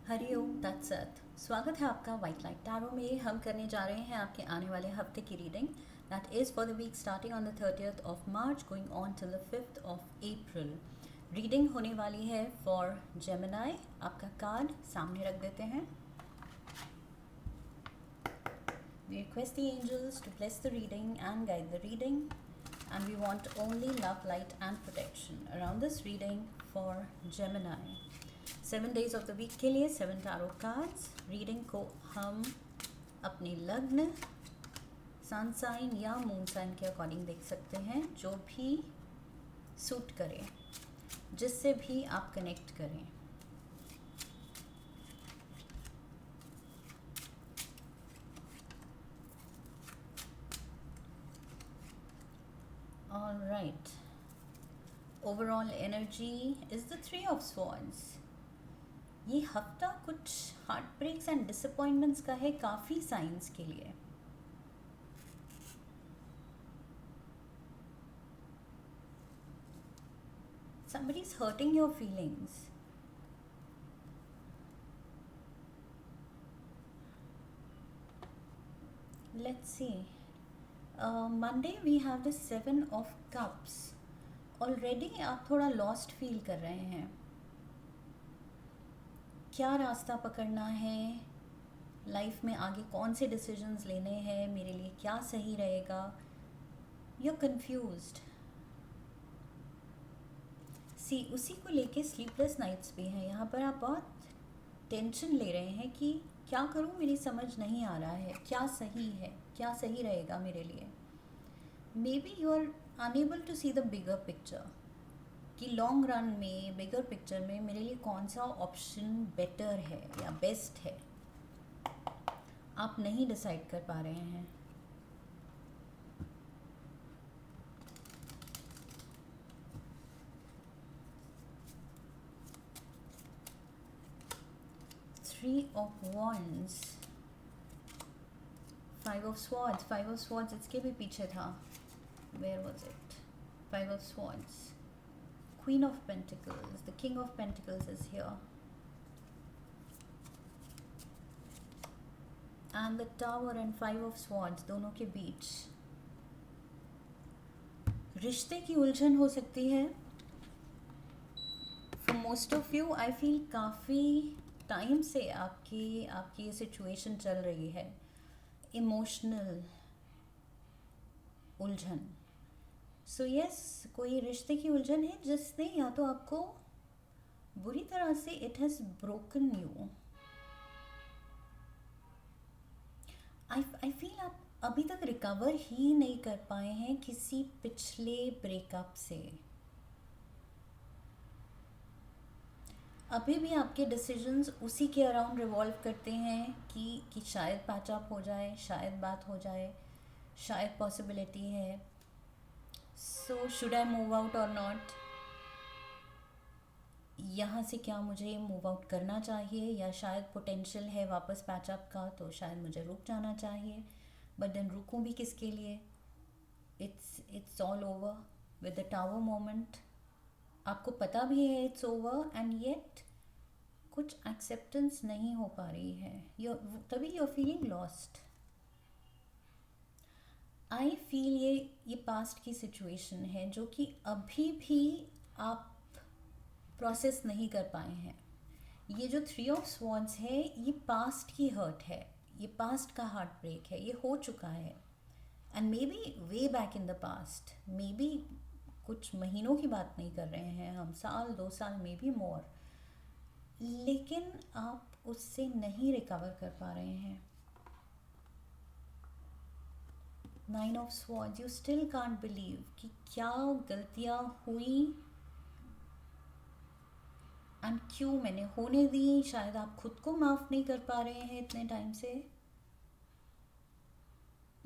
हरिओम तत्सत। स्वागत है आपका वाइट लाइट टैरो में। हम करने जा रहे हैं आपके आने वाले हफ्ते की reading that is for the week starting on the 30th of March going on till the 5th of April. Reading होने वाली है फॉर जेमिनाई। आपका कार्ड सामने रख देते हैं। We request the angels to bless the reading and guide the reading, and we want only love, light, and protection around this reading for Gemini. 7 days of the week के लिए 7 tarot cards. Reading को हम अपने लग्न, sun sign या moon sign के according देख सकते हैं, जो भी सूट करे, जिससे भी आप कनेक्ट करें। All right. Overall energy is the 3 of Swords. ये हफ्ता कुछ हार्ट ब्रेक्स एंड डिसअपॉइंटमेंट्स का है काफ़ी साइंस के लिए। Somebody is hurting your feelings. Let's see. Monday we have the 7 of Cups. Already आप थोड़ा lost फील कर रहे हैं। क्या रास्ता पकड़ना है, लाइफ में आगे कौन से डिसीजंस लेने हैं, मेरे लिए क्या सही रहेगा, यू कन्फ्यूज्ड। सी उसी को लेके स्लीपलेस नाइट्स भी हैं। यहाँ पर आप बहुत टेंशन ले रहे हैं कि क्या करूँ, मेरी समझ नहीं आ रहा है, क्या सही है, क्या सही रहेगा मेरे लिए। Maybe you are unable to see the bigger picture कि लॉन्ग रन में, बिगर पिक्चर में मेरे लिए कौन सा ऑप्शन बेटर है या बेस्ट है, आप नहीं डिसाइड कर पा रहे हैं। Three of Wands, Five of Swords. Five of Swords इसके भी पीछे था। Where was it? Five of Swords. Queen of Pentacles. The King of Pentacles is here. And the Tower and Five of Swords दोनों के बीच रिश्ते की उलझन हो सकती है। For most of you, I feel काफ़ी टाइम से आपकी ये सिचुएशन चल रही है, इमोशनल उलझन। सो यस, कोई रिश्ते की उलझन है जिसने या तो आपको बुरी तरह से, it has broken you. I feel आप अभी तक रिकवर ही नहीं कर पाए हैं किसी पिछले ब्रेकअप से। अभी भी आपके डिसीजंस उसी के अराउंड रिवॉल्व करते हैं कि शायद पैचअप हो जाए, शायद बात हो जाए, शायद पॉसिबिलिटी है। So should I move out और नॉट, यहाँ से क्या मुझे मूव आउट करना चाहिए, या शायद पोटेंशियल है वापस पैचअप का, तो शायद मुझे रुक जाना चाहिए। बट देन रुकूँ भी किसके लिए? It's all over with the tower moment. आपको पता भी है इट्स ओवर, एंड येट कुछ एक्सेप्टेंस नहीं हो पा रही है। तभी you are feeling lost. I feel ये पास्ट की सिचुएशन है जो कि अभी भी आप प्रोसेस नहीं कर पाए हैं। ये जो 3 ऑफ स्वॉर्ड्स है, ये पास्ट की हर्ट है, ये पास्ट का हार्ट ब्रेक है, ये हो चुका है। And may be way back in the past, may be कुछ महीनों की बात नहीं कर रहे हैं हम, साल 2 साल, मे बी मोर, लेकिन आप उससे नहीं रिकवर कर पा रहे हैं। 9 of swords, you still can't believe कि क्या गलतियाँ हुई एंड क्यों मैंने होने दी। शायद आप खुद को माफ़ नहीं कर पा रहे हैं इतने टाइम से।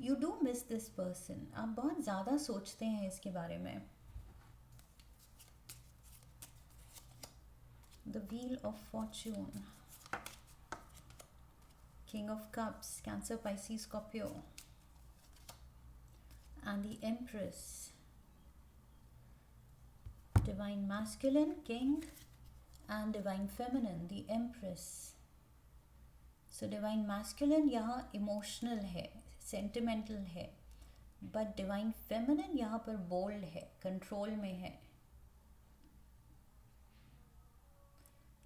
You do miss this person, आप बहुत ज़्यादा सोचते हैं इसके बारे में। The wheel of Fortune, king of cups, cancer, Pisces, Scorpio, and the empress, divine masculine, king, and divine feminine, the empress. So divine masculine यहाँ इमोशनल है, सेंटिमेंटल है, बट डिवाइन फेमिनिन यहाँ पर बोल्ड है, कंट्रोल में है।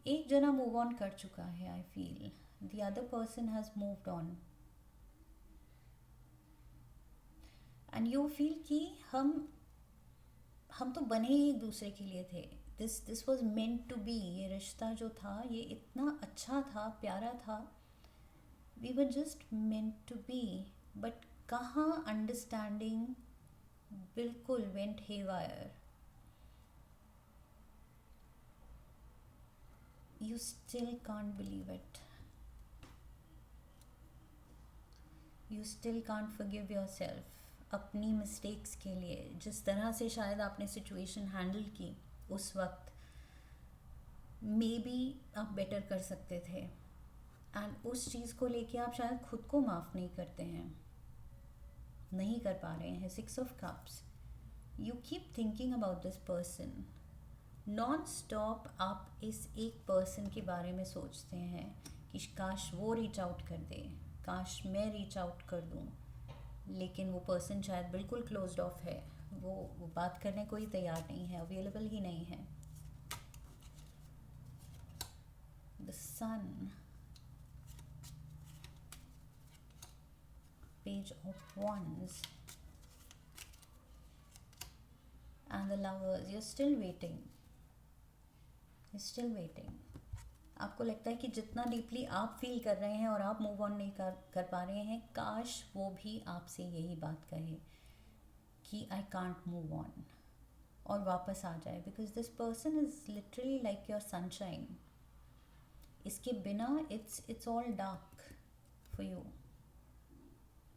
एक जना मूव ऑन कर चुका है, I feel the other person has moved on, and you feel कि हम तो बने ही एक दूसरे के लिए थे, this was meant to be. ये रिश्ता जो था ये इतना अच्छा था, प्यारा था, we were just meant to be. But कहाँ अंडरस्टैंडिंग बिल्कुल went haywire. You still can't believe it. You still can't forgive yourself अपनी मिस्टेक्स के लिए। जिस तरह से शायद आपने सिचुएशन हैंडल की उस वक्त, मे बी आप बेटर कर सकते थे, एंड उस चीज़ को लेके आप शायद खुद को माफ़ नहीं करते हैं, नहीं कर पा रहे हैं। 6 of Cups, you keep thinking about this person, non stop आप इस एक पर्सन के बारे में सोचते हैं कि काश वो रीच आउट कर दे, काश मैं रीच आउट कर दूं, लेकिन वो पर्सन शायद बिल्कुल क्लोज्ड ऑफ है, वो बात करने को ही तैयार नहीं है, अवेलेबल ही नहीं है। The sun, page of wands, and the lovers, you still waiting, still waiting. आपको लगता है कि जितना डीपली आप फील कर रहे हैं और आप मूव ऑन नहीं कर पा रहे हैं, काश वो भी आपसे यही बात कहे कि आई कांट मूव ऑन, और वापस आ जाए, because this person is literally like your sunshine. इसके बिना it's all dark for you.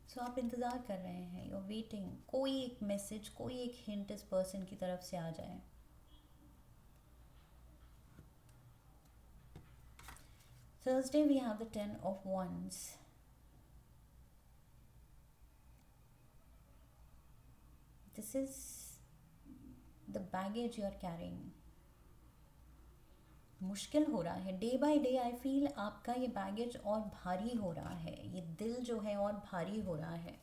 So आप इंतज़ार कर रहे हैं, यू आर वेटिंग, कोई एक मैसेज, कोई एक हिंट इस पर्सन की तरफ से आ जाए। Thursday we have the 10 of Wands. This is the baggage you are carrying. मुश्किल हो रहा है, day by day I feel आपका ये बैगेज और भारी हो रहा है, ये दिल जो है और भारी हो रहा है,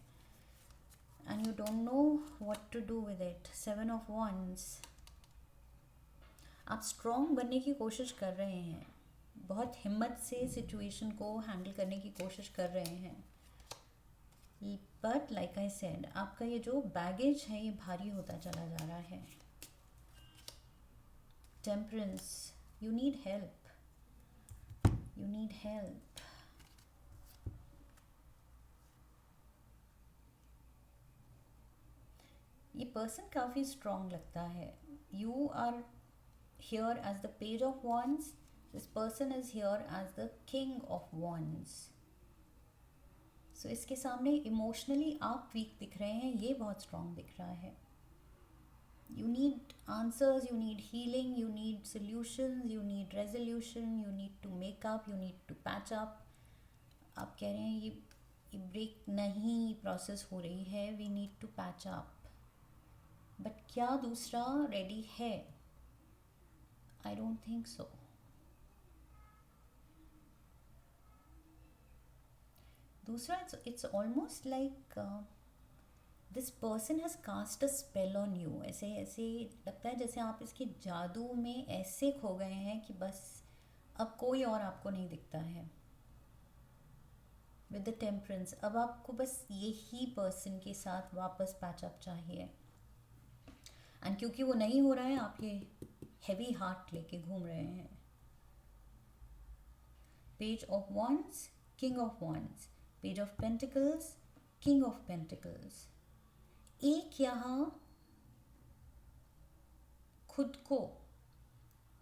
and you don't know what to do with it. 7 of Wands, आप स्ट्रॉन्ग बनने की कोशिश कर रहे हैं, बहुत हिम्मत से सिचुएशन को हैंडल करने की कोशिश कर रहे हैं, बट लाइक आई सेड, आपका ये जो बैगेज है ये भारी होता चला जा रहा है। Temperance, you need help, you need help. ये पर्सन काफ़ी स्ट्रॉन्ग लगता है। You are here as the page of wands, this person is here as the king of wands. So इसके सामने इमोशनली आप वीक दिख रहे हैं, ये बहुत स्ट्रॉन्ग दिख रहा है। You need answers, you need healing, you need solutions, you need resolution, you need to make up, you need to patch up. आप कह रहे हैं ये ब्रेक नहीं प्रोसेस हो रही है, we need to patch up. But क्या दूसरा रेडी है? I don't think so. दूसरा, it's almost like this person has cast a spell on you. ऐसे लगता है जैसे आप इसके जादू में ऐसे खो गए हैं कि बस अब कोई और आपको नहीं दिखता है। विद द टेम्परेंस, अब आपको बस यही पर्सन के साथ वापस पैचअप चाहिए, एंड क्योंकि वो नहीं हो रहा है, आप ये हैवी हार्ट लेके घूम रहे हैं। Page of wands, king of wands, page of pentacles, king of pentacles. एक यहाँ खुद को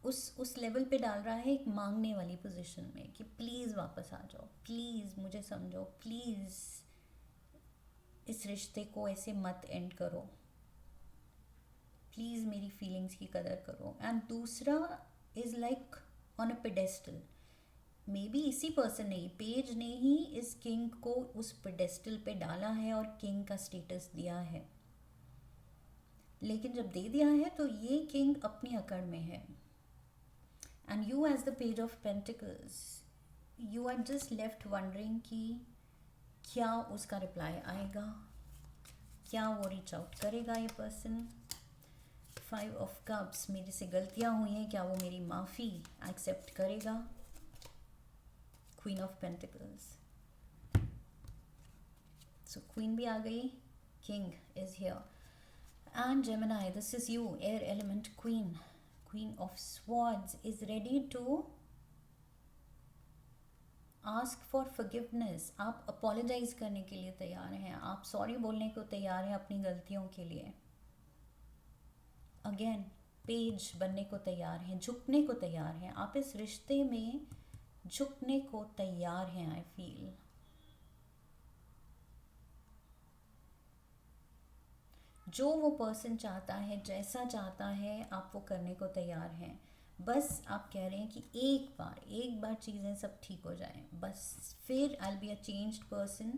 उस लेवल पे डाल रहा है, एक मांगने वाली पोजीशन में, कि प्लीज़ वापस आ जाओ, प्लीज़ मुझे समझो, प्लीज़ इस रिश्ते को ऐसे मत एंड करो, प्लीज़ मेरी फीलिंग्स की कदर करो। एंड दूसरा is like on a pedestal, may be इसी पर्सन ने, पेज ने ही इस किंग को उस पेडेस्टल पे डाला है और किंग का स्टेटस दिया है, लेकिन जब दे दिया है तो ये किंग अपनी अकड़ में है। And you as the page of pentacles, you are just left wondering कि क्या उसका रिप्लाई आएगा, क्या वो रीच आउट करेगा ये पर्सन। 5 ऑफ कप्स, मेरे से गलतियाँ हुई हैं, क्या वो मेरी माफ़ी एक्सेप्ट करेगा। Queen of pentacles, so queen भी आ गई, king is here. And Gemini, this is you, air element queen. Queen of swords is ready to ask for forgiveness. आप अपोलोजाइज करने के लिए तैयार हैं, आप सॉरी बोलने को तैयार हैं अपनी गलतियों के लिए। अगेन पेज बनने को तैयार हैं, झुकने को तैयार हैं, आप इस रिश्ते में झुकने को तैयार हैं। आई फील जो वो पर्सन चाहता है, जैसा चाहता है, आप वो करने को तैयार हैं। बस आप कह रहे हैं कि एक बार चीज़ें सब ठीक हो जाएं, बस फिर आई will be a changed person,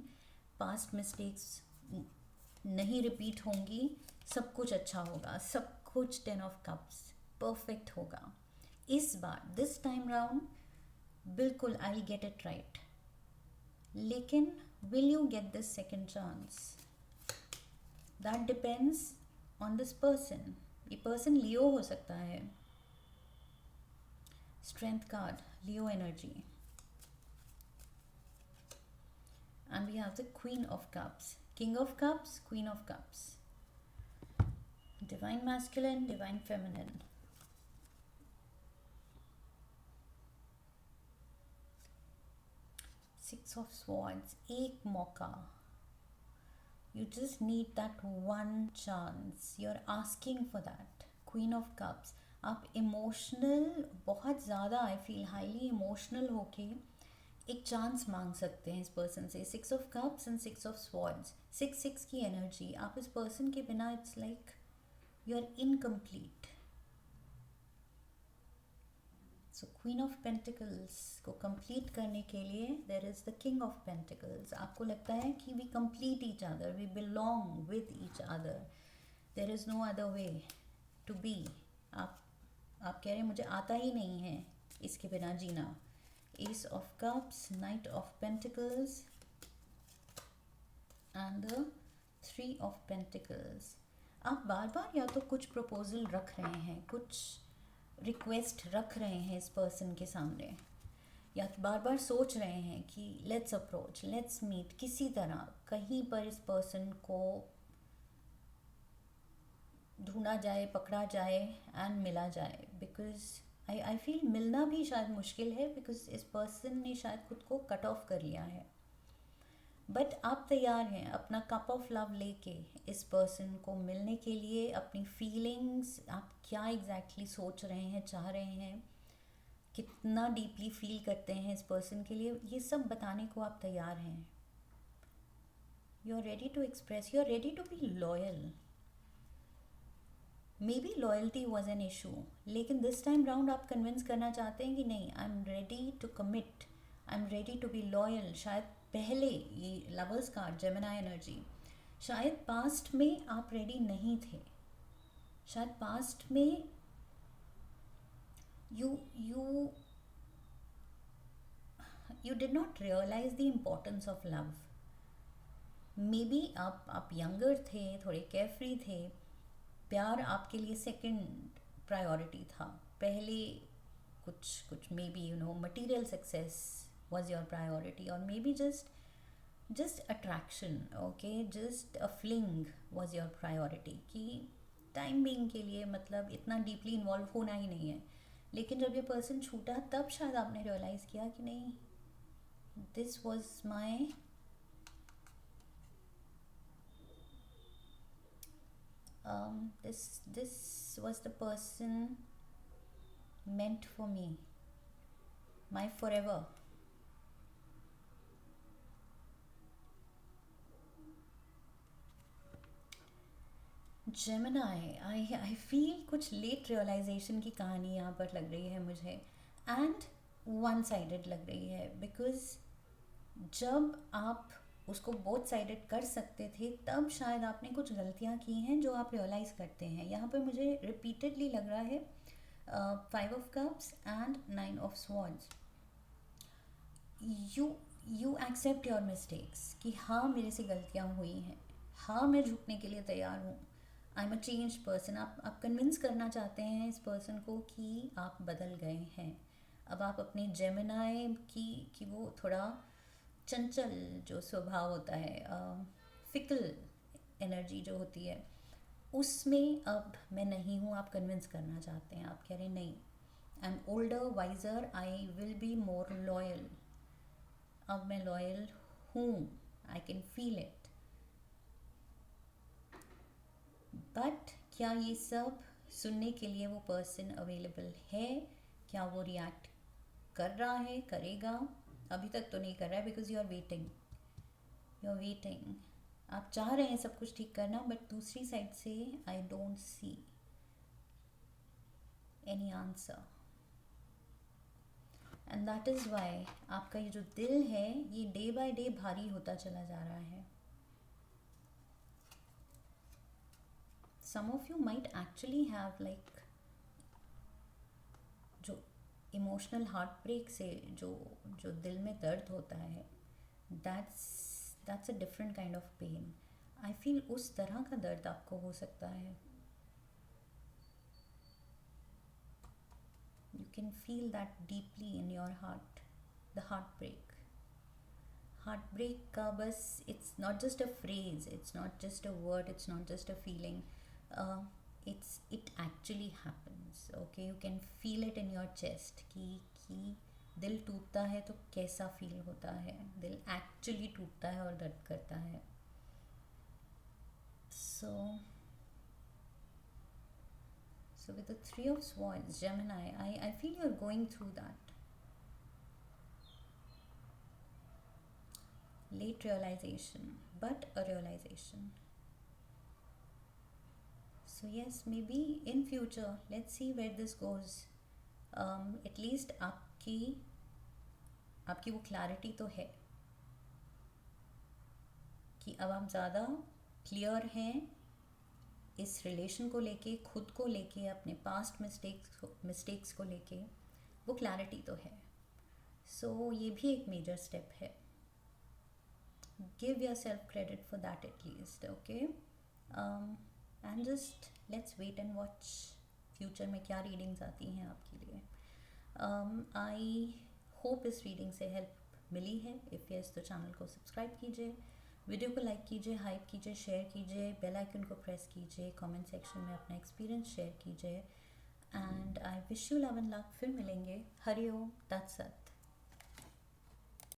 past mistakes नहीं रिपीट होंगी, सब कुछ अच्छा होगा, सब कुछ 10 ऑफ कप्स परफेक्ट होगा। इस बार दिस टाइम राउंड बिल्कुल I will get it right. लेकिन will you get this second chance, that depends on this person. ये पर्सन लियो हो सकता है। Strength card, Leo energy, and we have the Queen of Cups, King of Cups, Queen of Cups, Divine Masculine, Divine Feminine. Six of Swords, एक मौका, you just need that one chance, you're asking for that. Queen of Cups, आप emotional बहुत ज़्यादा, I feel highly emotional होके एक chance मांग सकते हैं इस पर्सन से। 6 of cups and 6 of swords, 6 की एनर्जी, आप इस पर्सन के बिना it's like you are incomplete. So queen of pentacles को कंप्लीट करने के लिए there is the king of pentacles. आपको लगता है कि we complete each other, we belong with each other, there is no other way to be. आप कह रहे हैं मुझे आता ही नहीं है इसके बिना जीना। Ace of Cups, Knight of Pentacles and the 3 of Pentacles. आप बार बार या तो कुछ प्रपोजल रख रहे हैं, कुछ रिक्वेस्ट रख रहे हैं इस पर्सन के सामने, या बार बार सोच रहे हैं कि लेट्स अप्रोच, लेट्स मीट, किसी तरह कहीं पर इस पर्सन को ढूंढा जाए, पकड़ा जाए एंड मिला जाए। बिकॉज आई फील मिलना भी शायद मुश्किल है, बिकॉज इस पर्सन ने शायद खुद को कट ऑफ कर लिया है। बट आप तैयार हैं अपना कप ऑफ लव लेके इस पर्सन को मिलने के लिए। अपनी फीलिंग्स, आप क्या एग्जैक्टली सोच रहे हैं, चाह रहे हैं, कितना डीपली फील करते हैं इस पर्सन के लिए, ये सब बताने को आप तैयार हैं। You are ready to express, you are ready to be loyal. Maybe loyalty was an issue, लेकिन दिस टाइम राउंड आप कन्विंस करना चाहते हैं कि नहीं, I am ready to commit, I am ready to be loyal. शायद पहले ये लवर्स कार्ड, जेमिनी एनर्जी, शायद पास्ट में आप रेडी नहीं थे, शायद पास्ट में you did not realise the importance of love. May be आप यंगर थे, थोड़े केयरफ्री थे, प्यार आपके लिए सेकंड प्रायोरिटी था। पहले कुछ maybe you know material success was your priority, और maybe just attraction, okay, just a fling was your priority, कि टाइम बीइंग के लिए मतलब इतना डीपली इन्वॉल्व होना ही नहीं है। लेकिन जब ये पर्सन छूटा तब शायद आपने रियलाइज़ किया कि नहीं, this was my this was the person meant for me, my forever. Gemini, I feel कुछ लेट रियलाइजेशन की कहानी यहाँ पर लग रही है मुझे, एंड वन साइडेड लग रही है। बिकॉज जब आप उसको बोथ साइडेड कर सकते थे तब शायद आपने कुछ गलतियाँ की हैं जो आप रियलाइज़ करते हैं। यहाँ पे मुझे रिपीटेडली लग रहा है 5 of cups and 9 of swords. You you accept your mistakes कि हाँ मेरे से गलतियाँ हुई हैं, हाँ मैं झुकने के लिए तैयार हूँ। I am a change person. आप कन्विंस करना चाहते हैं इस पर्सन को कि आप बदल गए हैं। अब आप अपने जेमिनाई की कि वो थोड़ा चंचल जो स्वभाव होता है, फिकल एनर्जी जो होती है, उसमें अब मैं नहीं हूँ, आप कन्विंस करना चाहते हैं। आप कह रहे हैं नहीं, I am older wiser, I will be more loyal. अब मैं लॉयल हूँ, I can feel it. But क्या ये सब सुनने के लिए वो पर्सन अवेलेबल है? क्या वो रिएक्ट कर रहा है, करेगा? अभी तक तो नहीं कर रहा है, because you are waiting, you are waiting. आप चाह रहे हैं सब कुछ ठीक करना, बट दूसरी साइड से I don't see any answer. And that is why आपका ये जो दिल है ये डे बाय डे भारी होता चला जा रहा है। Some of you might actually have like जो इमोशनल हार्ट ब्रेक से जो जो दिल में दर्द होता है, that's a different kind of pain. I feel उस तरह का दर्द आपको हो सकता है। You can feel that deeply in your heart, the heart break. Heart break का बस, it's not just a phrase, it's not just a word, it's not just a feeling, it actually happens. Okay, you can feel it in your chest कि दिल टूटता है तो कैसा feel होता है। दिल एक्चुअली टूटता है और दर्द करता है। So with the Three of Swords, Gemini, I feel you're going through that late realization, but a realization. So yes, maybe in future, let's see where this goes. At least आपकी वो clarity तो है कि अब आप ज़्यादा clear हैं इस रिलेशन को लेके, खुद को लेके, अपने पास्ट मिस्टेक्स को लेके, वो क्लैरिटी तो है। सो ये भी एक मेजर स्टेप है। Give yourself credit for that at least. Okay, and just let's wait and watch future में क्या रीडिंग्स आती हैं आपके लिए। आई होप इस रीडिंग से हेल्प मिली है। इफ़ यस तो चैनल को सब्सक्राइब कीजिए, वीडियो को लाइक कीजिए, हाइप कीजिए, शेयर कीजिए, बेल आइकन को प्रेस कीजिए, कमेंट सेक्शन में अपना एक्सपीरियंस शेयर कीजिए। And I wish you love and luck. फिर मिलेंगे। हरि ओम तत्सत।